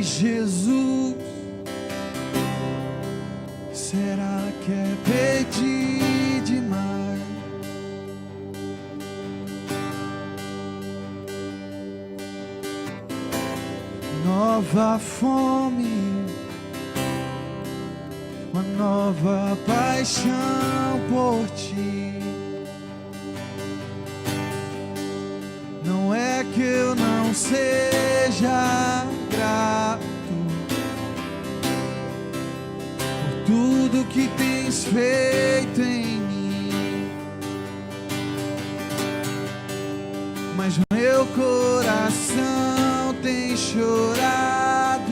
Jesus, será que é pedir demais? Nova fome, uma nova paixão por ti. Não é que eu não seja grato por tudo que tens feito em mim, mas meu coração tem chorado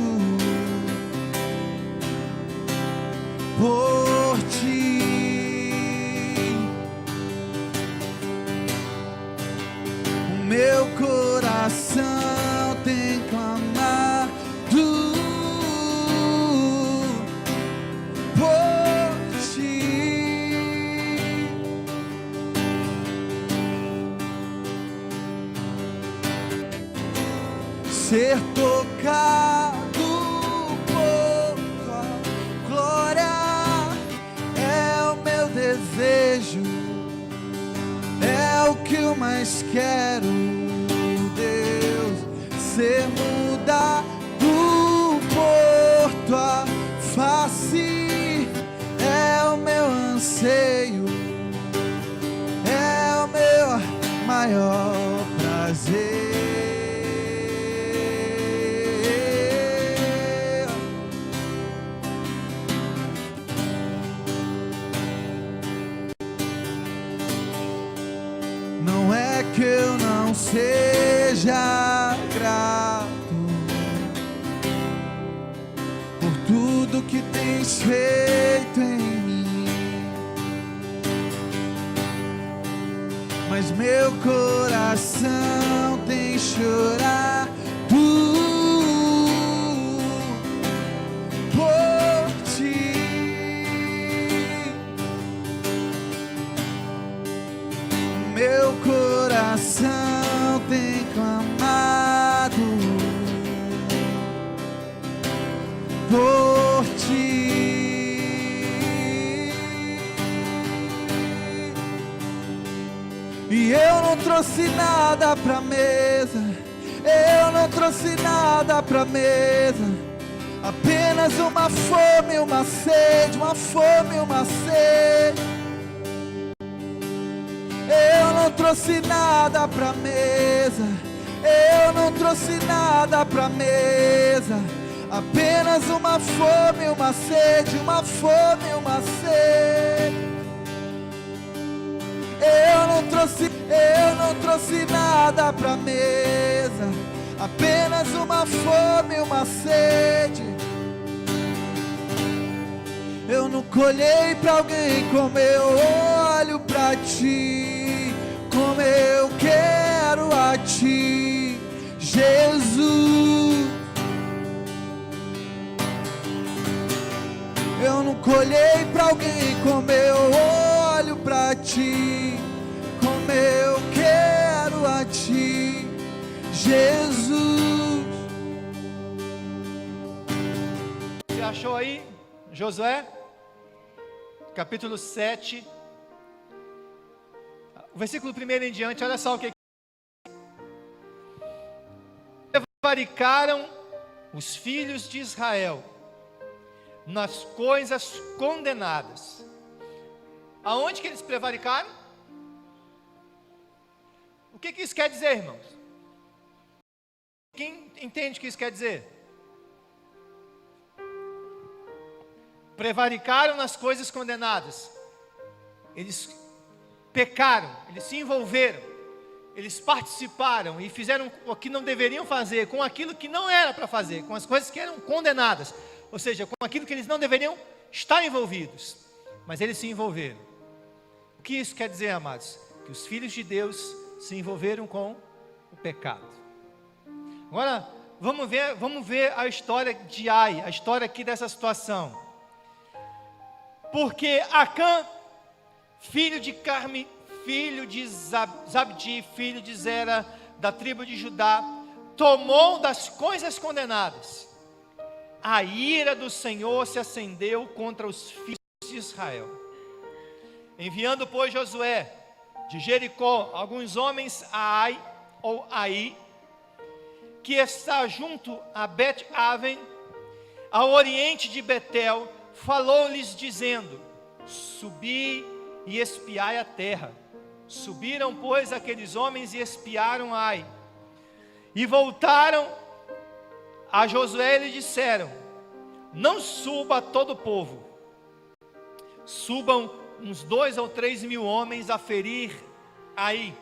por ti. O meu coração tem clamado por ti. Ser tocado por tua glória é o meu desejo, é o que eu mais quero, Deus. Ser mudado por tua face é o meu anseio, é o meu maior prazer. Não é que eu não seja grato por tudo que tens feito em mim, mas meu coração tem chorado por ti. Meu coração tem clamado por ti. E eu não trouxe nada pra mesa, eu não trouxe nada pra mesa, apenas uma fome, uma sede, uma fome, uma sede. Eu não trouxe nada pra mesa, eu não trouxe nada pra mesa, apenas uma fome, uma sede, uma fome, uma sede. Eu não trouxe nada pra mesa, apenas uma fome, uma sede. Eu não colhei pra alguém como eu olho pra ti, como eu quero a ti, Jesus. Eu não colhei pra alguém como eu olho pra ti, como eu quero a ti, Jesus. Você achou aí? Josué, capítulo 7, o versículo 1 em diante, olha só o que prevaricaram os filhos de Israel nas coisas condenadas. Aonde que eles prevaricaram? O que isso quer dizer, irmãos? Quem entende o que isso quer dizer? Prevaricaram nas coisas condenadas. Eles pecaram, eles se envolveram, eles participaram e fizeram o que não deveriam fazer, com aquilo que não era para fazer, com as coisas que eram condenadas, ou seja, com aquilo que eles não deveriam estar envolvidos, mas eles se envolveram. O que isso quer dizer, amados? Que os filhos de Deus se envolveram com o pecado. Agora, vamos ver a história de Ai, a história aqui dessa situação. Porque Acã, filho de Carmi, filho de Zabdi, filho de Zera, da tribo de Judá, tomou das coisas condenadas. a ira do Senhor se acendeu contra os filhos de Israel. Enviando, pois, Josué de Jericó alguns homens a Ai, ou Aí, que está junto a Bet-Aven, ao oriente de Betel, falou-lhes dizendo: subi e espiai a terra. Subiram, pois, aqueles homens e espiaram Ai, e voltaram a Josué e lhe disseram: não suba todo o povo, subam uns 2 ou 3 mil homens a ferir Aí.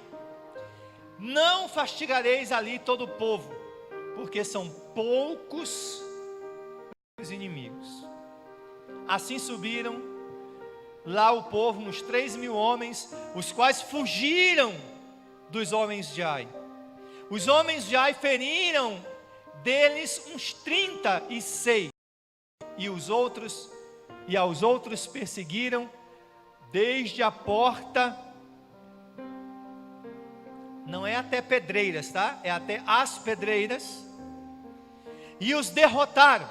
Não fastigareis ali todo o povo, porque são poucos os inimigos. Assim subiram lá o povo, uns 3 mil homens, os quais fugiram dos homens de Ai. Os homens de Ai feriram deles uns 36, e aos outros perseguiram desde a porta, não é até Pedreiras, tá? É até as Pedreiras, e os derrotaram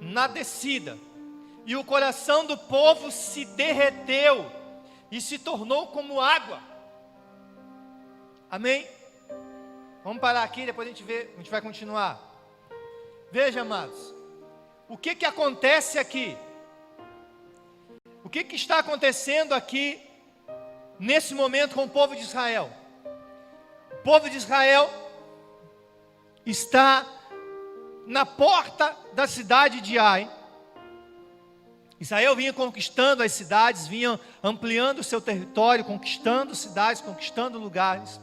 na descida, e o coração do povo se derreteu e se tornou como água. Amém? Vamos parar aqui, depois a gente vai continuar. Veja, amados, o que acontece aqui? O que está acontecendo aqui nesse momento com o povo de Israel? O povo de Israel está na porta da cidade de Ai. Israel vinha conquistando as cidades, vinha ampliando o seu território, conquistando cidades, conquistando lugares.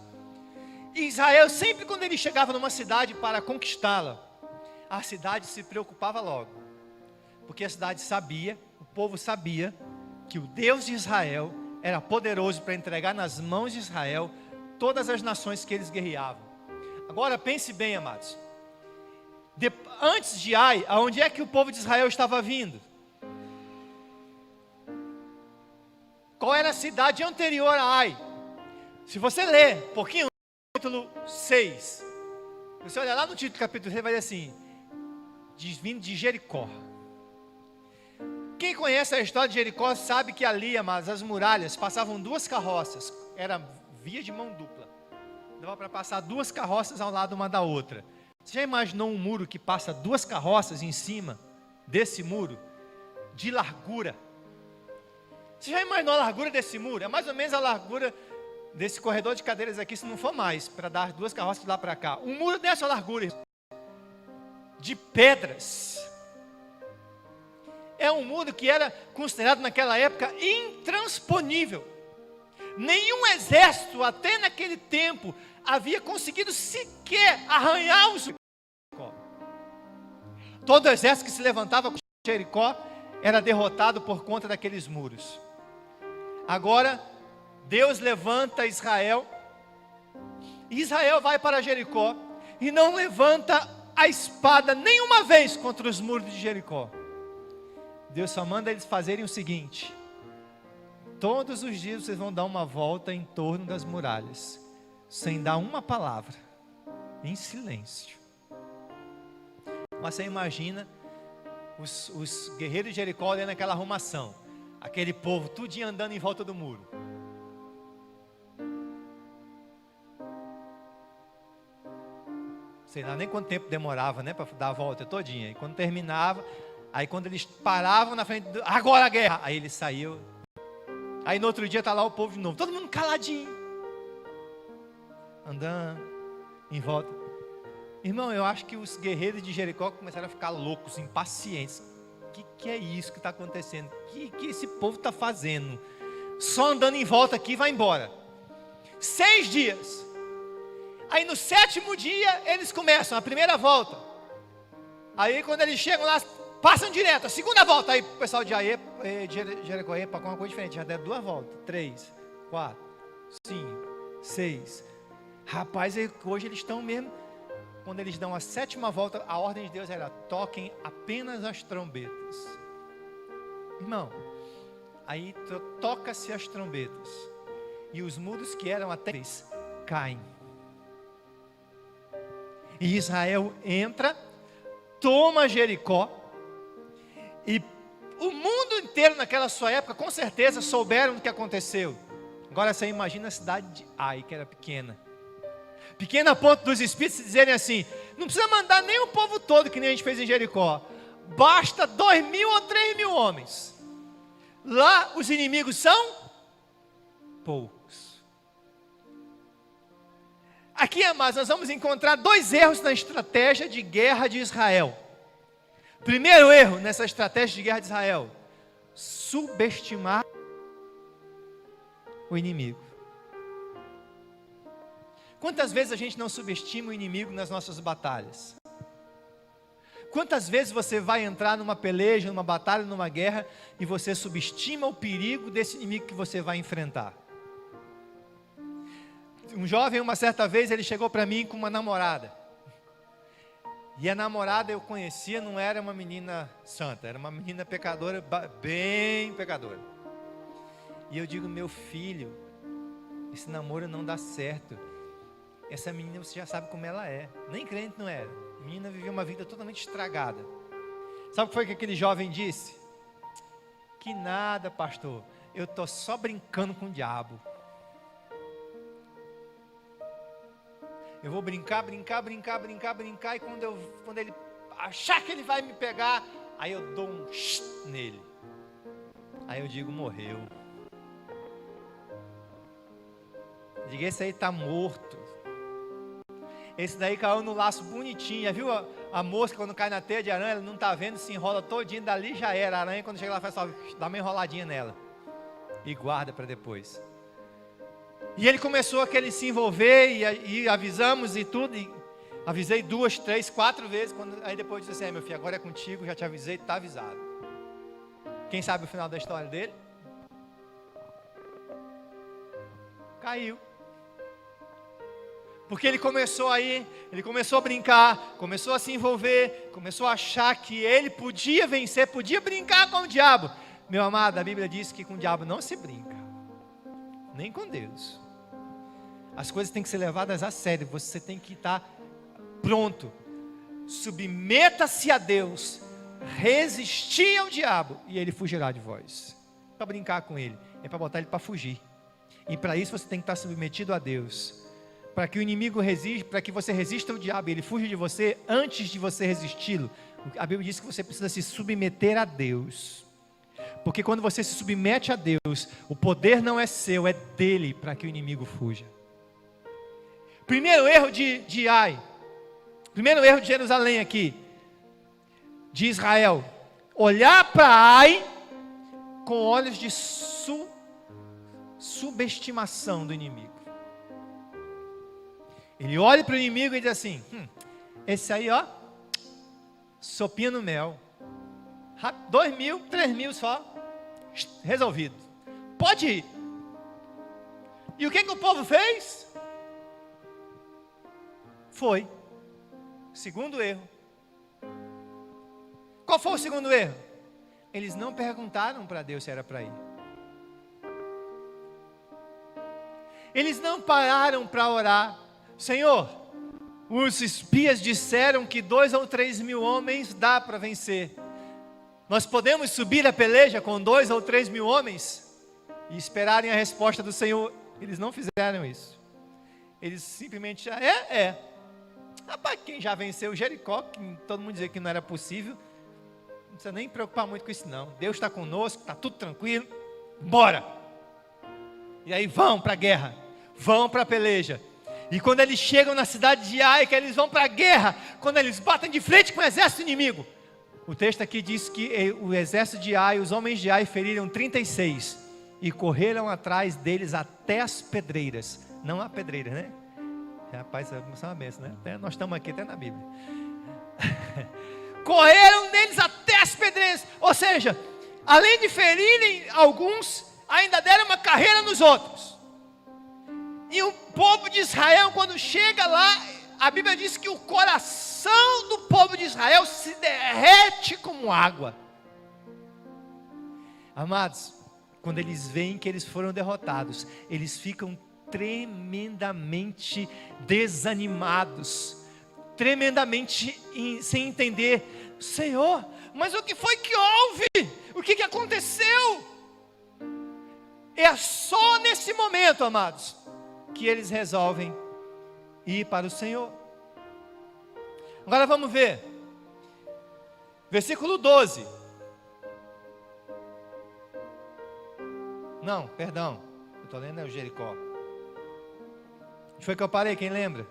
E Israel, sempre quando ele chegava numa cidade para conquistá-la, a cidade se preocupava logo, porque a cidade sabia, o povo sabia, que o Deus de Israel era poderoso para entregar nas mãos de Israel todas as nações que eles guerreavam. Agora pense bem, amados, antes de Ai, aonde é que o povo de Israel estava vindo? Qual era a cidade anterior a Ai? Se você ler um pouquinho, capítulo 6, você olha lá no título do capítulo 6, vai dizer assim: vindo de Jericó. Quem conhece a história de Jericó sabe que ali, amados, as muralhas passavam 2 carroças, era via de mão dupla, dava para passar 2 carroças ao lado uma da outra. Você já imaginou um muro que passa 2 carroças em cima desse muro, de largura? Você já imaginou a largura desse muro? É mais ou menos a largura desse corredor de cadeiras aqui, se não for mais, para dar 2 carroças de lá para cá. Um muro dessa largura, de pedras. É um muro que era considerado naquela época intransponível. Nenhum exército, até naquele tempo, havia conseguido sequer arranhar os Jericó. Todo exército que se levantava com Jericó era derrotado por conta daqueles muros. Agora, Deus levanta Israel, e Israel vai para Jericó, e não levanta a espada nenhuma vez contra os muros de Jericó. Deus só manda eles fazerem o seguinte: todos os dias vocês vão dar uma volta em torno das muralhas, sem dar uma palavra, em silêncio. Mas você imagina os guerreiros de Jericó olhando aquela arrumação, aquele povo tudinho andando em volta do muro. Sei lá nem quanto tempo demorava, né, para dar a volta todinha. E quando terminava, aí quando eles paravam na frente, agora a guerra, aí eles saíam. Aí no outro dia está lá o povo de novo, todo mundo caladinho, andando em volta. Irmão, eu acho que os guerreiros de Jericó começaram a ficar loucos, impacientes. O que é isso que está acontecendo? O que esse povo está fazendo? Só andando em volta aqui e vai embora. 6 dias. Aí no 7º dia eles começam a primeira volta. Aí quando eles chegam lá, passam direto, a segunda volta. Aí o pessoal de Jericó, para uma coisa diferente, já deram 2 voltas, 3, 4, 5, 6. Rapaz, hoje eles estão mesmo. Quando eles dão a 7ª volta, a ordem de Deus era: toquem apenas as trombetas. Irmão, aí toca-se as trombetas, e os muros que eram até caem. E Israel entra toma Jericó, e o mundo inteiro naquela sua época, com certeza, souberam do que aconteceu. Agora você imagina a cidade de Ai, que era pequena. Pequena a ponto dos espíritos dizerem assim, não precisa mandar nem o povo todo, que nem a gente fez em Jericó. Basta 2.000 ou 3.000 homens. Lá os inimigos são poucos. Aqui, amados, nós vamos encontrar 2 erros na estratégia de guerra de Israel. Primeiro erro nessa estratégia de guerra de Israel: subestimar o inimigo. Quantas vezes a gente não subestima o inimigo nas nossas batalhas? Quantas vezes você vai entrar numa peleja, numa batalha, numa guerra, e você subestima o perigo desse inimigo que você vai enfrentar? Um jovem, uma certa vez, ele chegou para mim com uma namorada. E a namorada eu conhecia, não era uma menina santa, era uma menina pecadora, bem pecadora. E eu digo, meu filho, esse namoro não dá certo. Essa menina você já sabe como ela é, nem crente não era. A menina vivia uma vida totalmente estragada. Sabe o que foi que aquele jovem disse? Que nada, pastor, eu estou só brincando com o diabo. Eu vou brincar, e quando ele achar que ele vai me pegar, aí eu dou um nele. Aí eu digo, morreu. Diga, esse aí está morto. Esse daí caiu no laço bonitinho. Já viu a mosca quando cai na teia de aranha? Ela não está vendo, se enrola todinho, dali já era. A aranha quando chega lá faz só, dá uma enroladinha nela. E guarda para depois. E ele começou a querer se envolver, e avisamos e tudo, e avisei 2, 3, 4 vezes, aí depois disse assim, meu filho, agora é contigo, já te avisei, está avisado. Quem sabe o final da história dele? Caiu. Porque ele começou a brincar, começou a se envolver, começou a achar que ele podia vencer, podia brincar com o diabo. Meu amado, a Bíblia diz que com o diabo não se brinca, nem com Deus. As coisas têm que ser levadas a sério, você tem que estar pronto. Submeta-se a Deus, resistir ao diabo, e ele fugirá de vós. Para brincar com ele, é para botar ele para fugir. E para isso você tem que estar submetido a Deus. Para que o inimigo resista, para que você resista ao diabo e ele fuja de você, antes de você resisti-lo, a Bíblia diz que você precisa se submeter a Deus. Porque quando você se submete a Deus, o poder não é seu, é dele, para que o inimigo fuja. Primeiro erro de Ai, primeiro erro de Jerusalém aqui, de Israel: olhar para Ai com olhos de subestimação do inimigo. Ele olha para o inimigo e diz assim, esse aí ó, sopinha no mel, 2.000, 3.000 só, resolvido, pode ir. E o que o povo fez? Foi. Segundo erro. Qual foi o segundo erro? Eles não perguntaram para Deus se era para ir. Eles não pararam para orar. Senhor, os espias disseram que 2 ou 3.000 homens dá para vencer. Nós podemos subir a peleja com 2 ou 3.000 homens? E esperarem a resposta do Senhor. Eles não fizeram isso. Eles simplesmente, rapaz, quem já venceu Jericó, que todo mundo dizia que não era possível, não precisa nem preocupar muito com isso não. Deus está conosco, está tudo tranquilo, bora. E aí vão para a guerra, vão para a peleja. E quando eles chegam na cidade de Ai, que eles vão para a guerra, quando eles batem de frente com o exército inimigo, o texto aqui diz que o exército de Ai, os homens de Ai feriram 36 e correram atrás deles até as pedreiras. Não há pedreiras, né? Rapaz, isso é uma benção, né? Nós estamos aqui até na Bíblia. Correram deles até as pedreiras. Ou seja, além de ferirem alguns, ainda deram uma carreira nos outros. E o povo de Israel, quando chega lá, a Bíblia diz que o coração do povo de Israel se derrete como água. Amados, quando eles veem que eles foram derrotados, eles ficam tremendamente desanimados. tremendamente sem entender. Senhor, mas o que foi que houve? O que aconteceu? É só nesse momento, amados, que eles resolvem ir para o Senhor. Agora vamos ver, versículo 12. Não, perdão, eu estou lendo o Jericó. Onde foi que eu parei? Quem lembra?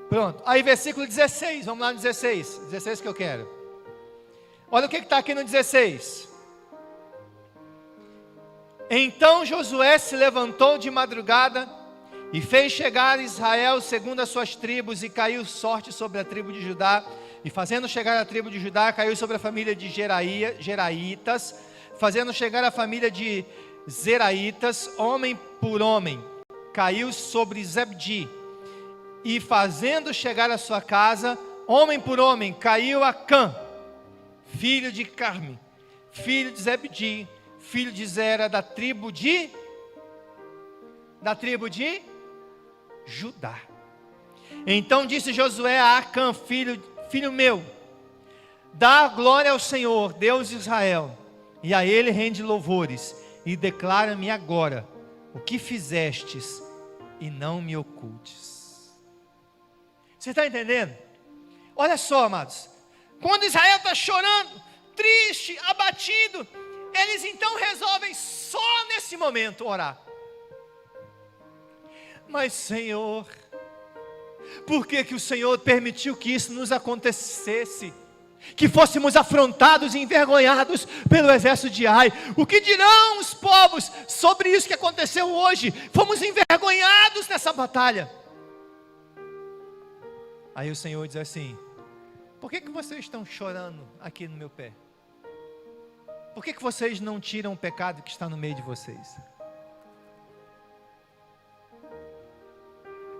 Pronto, aí versículo 16, vamos lá no 16 que eu quero. Olha o que está aqui no 16. Então Josué se levantou de madrugada e fez chegar Israel segundo as suas tribos, e caiu sorte sobre a tribo de Judá, e fazendo chegar a tribo de Judá, caiu sobre a família de Geraitas, fazendo chegar a família de Zeraitas, homem por homem, caiu sobre Zabdi, e fazendo chegar a sua casa, homem por homem, caiu Acã, filho de Carme, filho de Zabdi, filho de Zera, da tribo de Judá. Então disse Josué a Acã, filho meu, dá glória ao Senhor, Deus de Israel, e a Ele rende louvores, e declara-me agora o que fizestes, e não me ocultes. Você está entendendo? Olha só, amados, quando Israel está chorando, triste, abatido, eles então resolvem só nesse momento orar. Mas Senhor, por que o Senhor permitiu que isso nos acontecesse? Que fôssemos afrontados e envergonhados pelo exército de Ai. O que dirão os povos sobre isso que aconteceu hoje? Fomos envergonhados nessa batalha. Aí o Senhor diz assim: por que vocês estão chorando aqui no meu pé? Por que vocês não tiram o pecado que está no meio de vocês?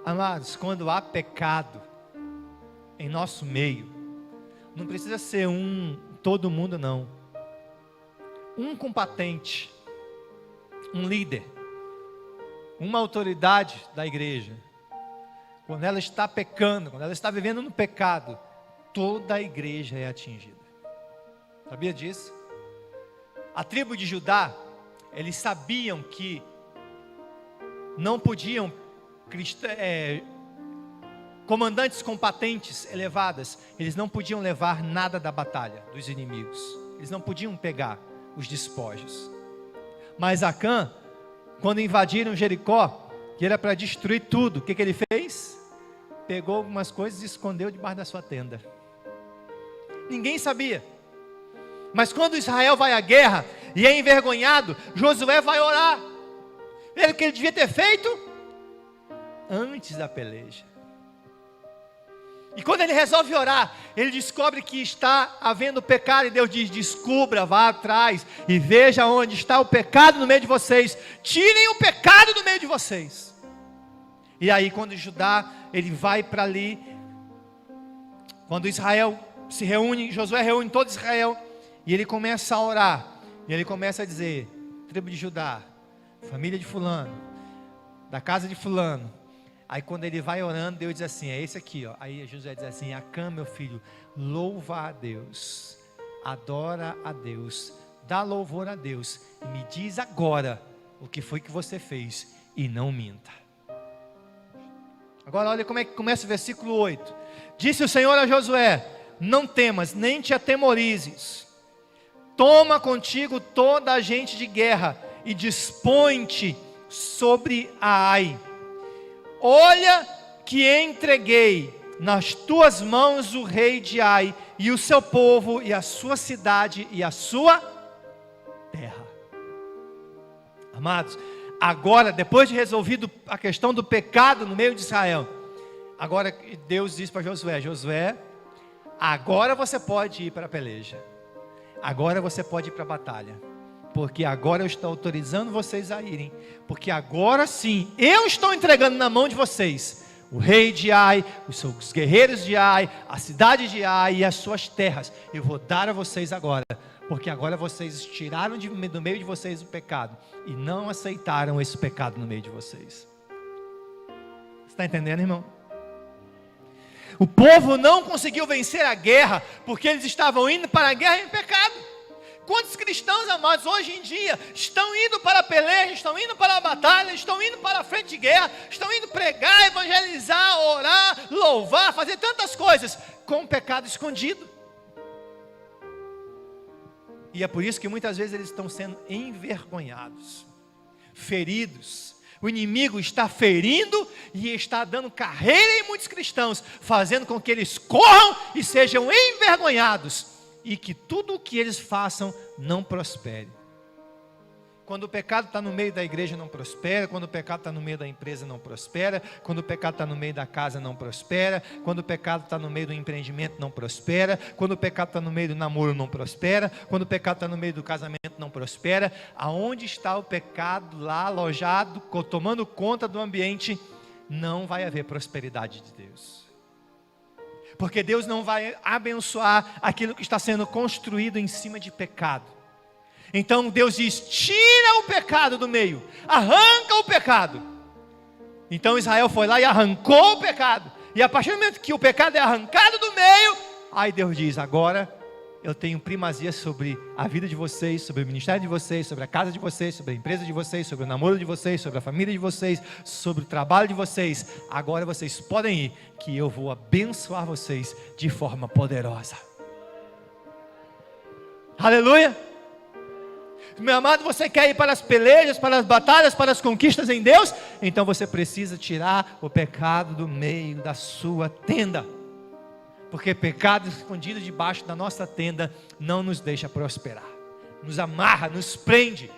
Amados, quando há pecado em nosso meio, não precisa ser todo mundo não. Um competente, um líder, uma autoridade da igreja, quando ela está pecando, quando ela está vivendo no pecado, toda a igreja é atingida. Sabia disso? A tribo de Judá, eles sabiam que não podiam, comandantes competentes, elevadas, eles não podiam levar nada da batalha dos inimigos, eles não podiam pegar os despojos. Mas Acã, quando invadiram Jericó, que era para destruir tudo, o que ele fez? Pegou algumas coisas e escondeu debaixo da sua tenda. Ninguém sabia. Mas quando Israel vai à guerra e é envergonhado, Josué vai orar. O que ele devia ter feito antes da peleja. E quando ele resolve orar, ele descobre que está havendo pecado, e Deus diz: descubra, vá atrás e veja onde está o pecado no meio de vocês, tirem o pecado do meio de vocês. E aí quando Judá, ele vai para ali, quando Israel se reúne, Josué reúne todo Israel, e ele começa a orar, e ele começa a dizer: tribo de Judá, família de fulano, da casa de fulano. Aí quando ele vai orando, Deus diz assim: é esse aqui, ó. Aí Josué diz assim: Acã, meu filho, louva a Deus, adora a Deus, dá louvor a Deus, e me diz agora o que foi que você fez, e não minta. Agora olha como é que começa o versículo 8. Disse o Senhor a Josué: não temas, nem te atemorizes, toma contigo toda a gente de guerra, e dispõe-te sobre a Ai. Olha que entreguei nas tuas mãos o rei de Ai, e o seu povo, e a sua cidade, e a sua terra. Amados, agora, depois de resolvido a questão do pecado no meio de Israel, agora Deus diz para Josué: Josué, agora você pode ir para a peleja, agora você pode ir para a batalha, porque agora eu estou autorizando vocês a irem, porque agora sim, eu estou entregando na mão de vocês o rei de Ai, os seus guerreiros de Ai, a cidade de Ai e as suas terras. Eu vou dar a vocês agora, porque agora vocês tiraram do meio de vocês o pecado e não aceitaram esse pecado no meio de vocês. Você está entendendo, irmão? O povo não conseguiu vencer a guerra porque eles estavam indo para a guerra em pecado. Quantos cristãos, amados, hoje em dia estão indo para a peleja, estão indo para a batalha, estão indo para a frente de guerra, estão indo pregar, evangelizar, orar, louvar, fazer tantas coisas com o pecado escondido. E é por isso que muitas vezes eles estão sendo envergonhados, feridos. O inimigo está ferindo e está dando carreira em muitos cristãos, fazendo com que eles corram e sejam envergonhados, e que tudo o que eles façam não prospere. Quando o pecado está no meio da igreja não prospera, quando o pecado está no meio da empresa não prospera, quando o pecado está no meio da casa não prospera, quando o pecado está no meio do empreendimento não prospera, quando o pecado está no meio do namoro não prospera, quando o pecado está no meio do casamento não prospera. Aonde está o pecado lá alojado, tomando conta do ambiente, não vai haver prosperidade de Deus. Porque Deus não vai abençoar aquilo que está sendo construído em cima de pecado. Então Deus diz: tira o pecado do meio, arranca o pecado. Então Israel foi lá e arrancou o pecado. E a partir do momento que o pecado é arrancado do meio, aí Deus diz: agora eu tenho primazia sobre a vida de vocês, sobre o ministério de vocês, sobre a casa de vocês, sobre a empresa de vocês, sobre o namoro de vocês, sobre a família de vocês, sobre o trabalho de vocês. Agora vocês podem ir, que eu vou abençoar vocês de forma poderosa. Aleluia! Meu amado, você quer ir para as pelejas, para as batalhas, para as conquistas em Deus? Então você precisa tirar o pecado do meio da sua tenda. Porque pecado escondido debaixo da nossa tenda não nos deixa prosperar. Nos amarra, nos prende,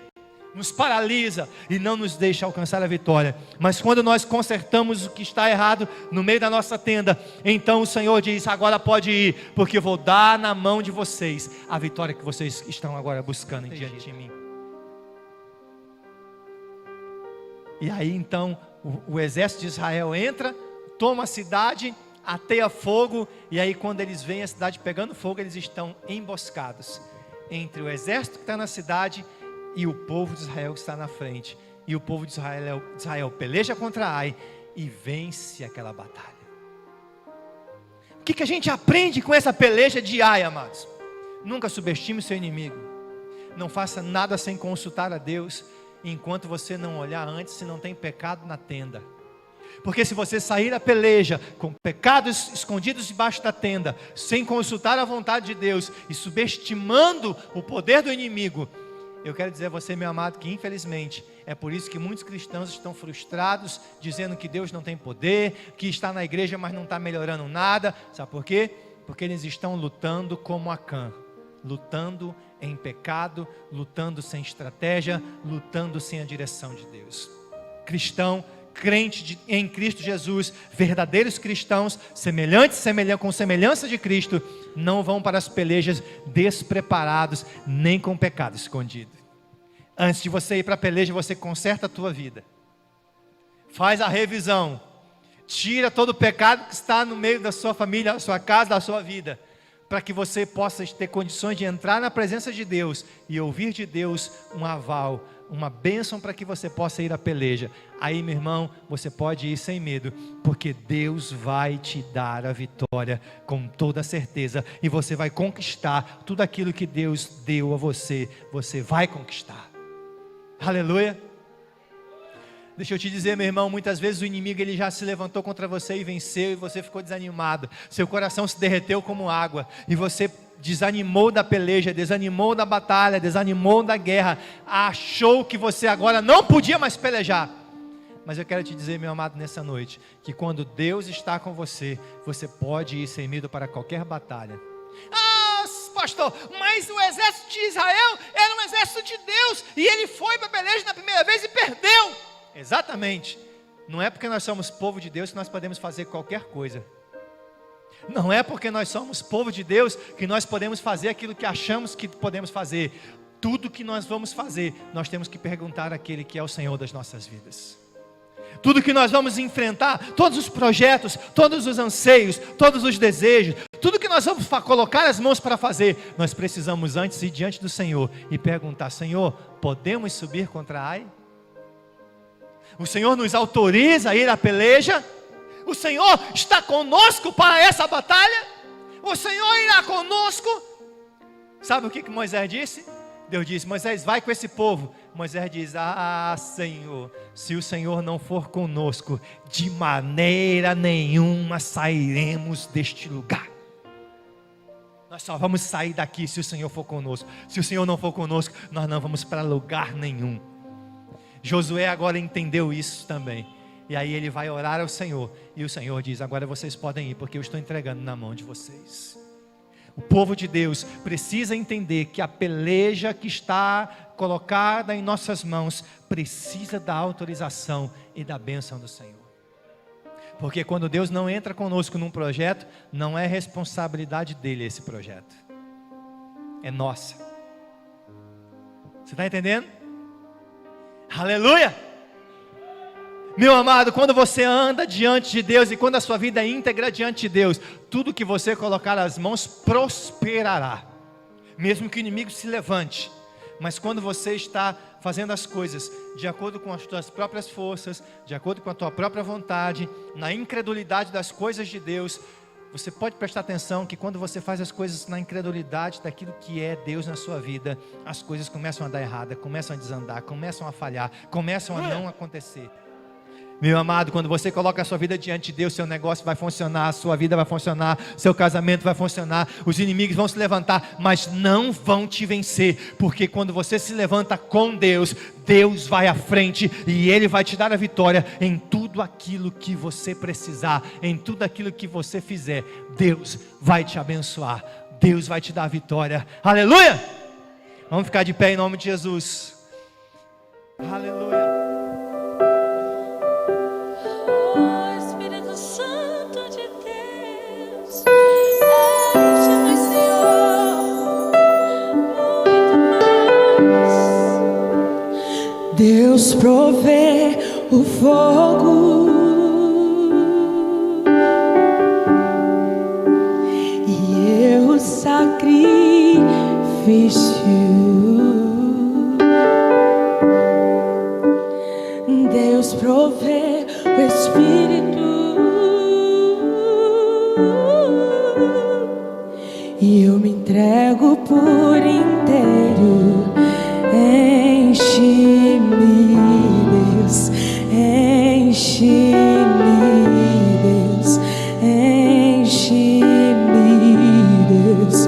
nos paralisa e não nos deixa alcançar a vitória. Mas quando nós consertamos o que está errado no meio da nossa tenda, então o Senhor diz: agora pode ir, porque eu vou dar na mão de vocês a vitória que vocês estão agora buscando diante de mim. E aí então o exército de Israel entra, toma a cidade, ateia fogo, e aí quando eles veem a cidade pegando fogo, eles estão emboscados entre o exército que está na cidade e o povo de Israel que está na frente. E o povo de Israel peleja contra Ai e vence aquela batalha. O que a gente aprende com essa peleja de Ai, amados? Nunca subestime o seu inimigo. Não faça nada sem consultar a Deus, enquanto você não olhar antes se não tem pecado na tenda. Porque se você sair da peleja com pecados escondidos debaixo da tenda, sem consultar a vontade de Deus e subestimando o poder do inimigo, eu quero dizer a você, meu amado, que infelizmente é por isso que muitos cristãos estão frustrados, dizendo que Deus não tem poder, que está na igreja mas não está melhorando nada. Sabe por quê? Porque eles estão lutando como Acã, lutando em pecado, lutando sem estratégia, lutando sem a direção de Deus. Cristão, crente em Cristo Jesus, verdadeiros cristãos, com semelhança de Cristo, não vão para as pelejas despreparados, nem com pecado escondido. Antes de você ir para a peleja, você conserta a tua vida, faz a revisão, tira todo o pecado que está no meio da sua família, da sua casa, da sua vida, para que você possa ter condições de entrar na presença de Deus e ouvir de Deus um aval, uma bênção para que você possa ir à peleja. Aí, meu irmão, você pode ir sem medo, porque Deus vai te dar a vitória com toda certeza, e você vai conquistar tudo aquilo que Deus deu a você, você vai conquistar. Aleluia. Deixa eu te dizer, meu irmão, muitas vezes o inimigo ele já se levantou contra você e venceu, e você ficou desanimado, seu coração se derreteu como água, e você desanimou da peleja, desanimou da batalha, desanimou da guerra, achou que você agora não podia mais pelejar. Mas eu quero te dizer, meu amado, nessa noite, que quando Deus está com você, você pode ir sem medo para qualquer batalha. Ah, pastor, mas o exército de Israel era um exército de Deus, e ele foi para a peleja na primeira vez e perdeu. Exatamente. Não é porque nós somos povo de Deus que nós podemos fazer qualquer coisa. Não é porque nós somos povo de Deus que nós podemos fazer aquilo que achamos que podemos fazer. Tudo que nós vamos fazer, nós temos que perguntar àquele que é o Senhor das nossas vidas. Tudo que nós vamos enfrentar, todos os projetos, todos os anseios, todos os desejos, tudo que nós vamos colocar as mãos para fazer, nós precisamos antes ir diante do Senhor e perguntar: Senhor, podemos subir contra Ai? O Senhor nos autoriza a ir à peleja? O Senhor está conosco para essa batalha? O Senhor irá conosco? Sabe o que Moisés disse? Deus disse: Moisés, vai com esse povo. Moisés diz: ah, Senhor, se o Senhor não for conosco, de maneira nenhuma sairemos deste lugar. Nós só vamos sair daqui se o Senhor for conosco. Se o Senhor não for conosco, nós não vamos para lugar nenhum. Josué agora entendeu isso também. E aí ele vai orar ao Senhor. E o Senhor diz: agora vocês podem ir, porque eu estou entregando na mão de vocês. O povo de Deus precisa entender que a peleja que está colocada em nossas mãos precisa da autorização e da bênção do Senhor. Porque quando Deus não entra conosco num projeto, não é responsabilidade dele esse projeto, é nossa. Você está entendendo? Aleluia! Meu amado, quando você anda diante de Deus e quando a sua vida é íntegra diante de Deus, tudo que você colocar as mãos prosperará, mesmo que o inimigo se levante. Mas quando você está fazendo as coisas de acordo com as tuas próprias forças, de acordo com a tua própria vontade, na incredulidade das coisas de Deus, você pode prestar atenção que quando você faz as coisas na incredulidade daquilo que é Deus na sua vida, as coisas começam a dar errada, começam a desandar, começam a falhar, começam a não acontecer. Meu amado, quando você coloca a sua vida diante de Deus, seu negócio vai funcionar, a sua vida vai funcionar, seu casamento vai funcionar, os inimigos vão se levantar, mas não vão te vencer, porque quando você se levanta com Deus, Deus vai à frente e Ele vai te dar a vitória em tudo aquilo que você precisar, em tudo aquilo que você fizer. Deus vai te abençoar, Deus vai te dar a vitória. Aleluia! Vamos ficar de pé em nome de Jesus. Aleluia! Deus provê o fogo e eu o sacrifício. Deus provê o Espírito e eu me entrego por inteiro. Enche-me, Deus, enche-me, Deus, enche-me, Deus,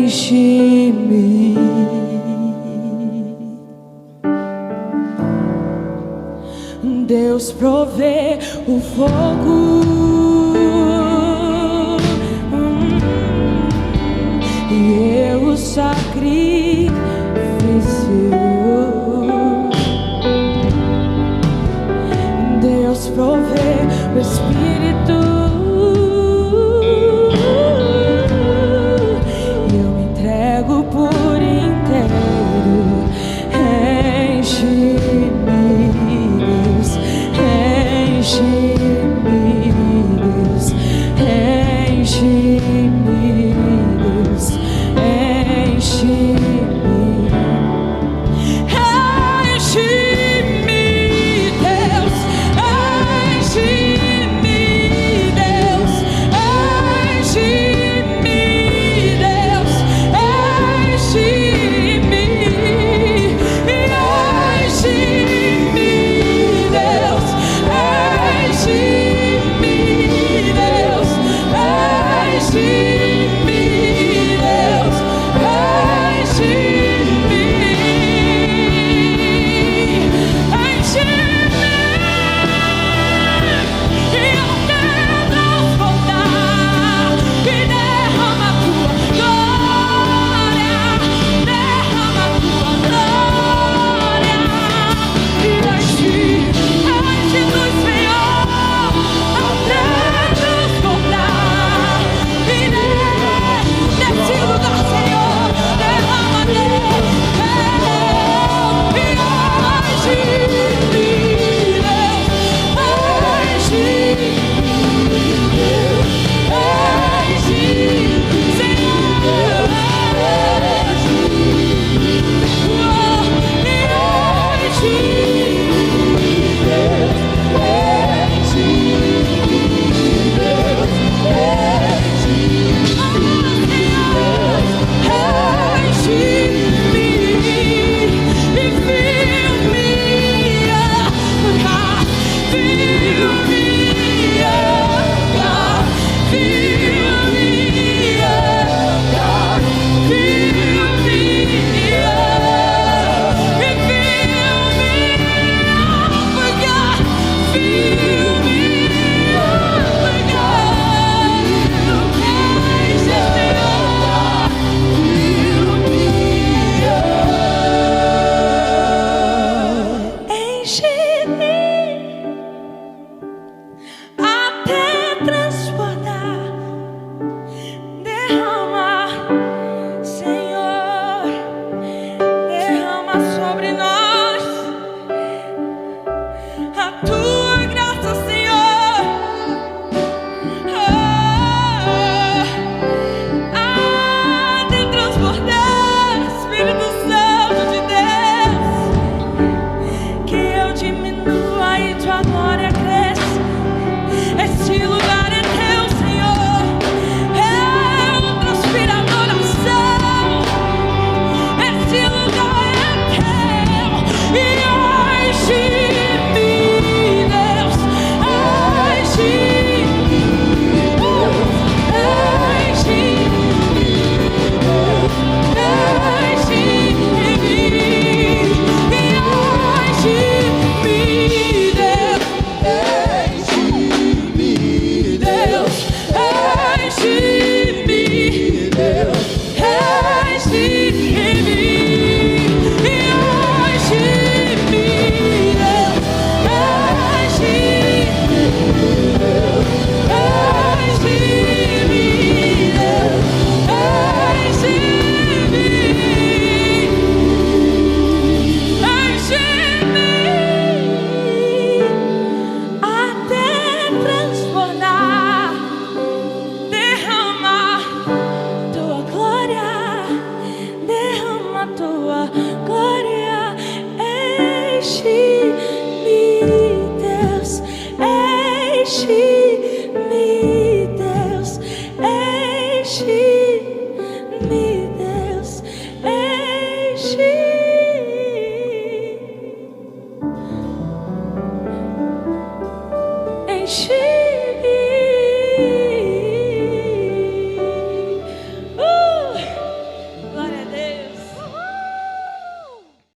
enche-me. Deus provê o fogo e eu o sacrifício.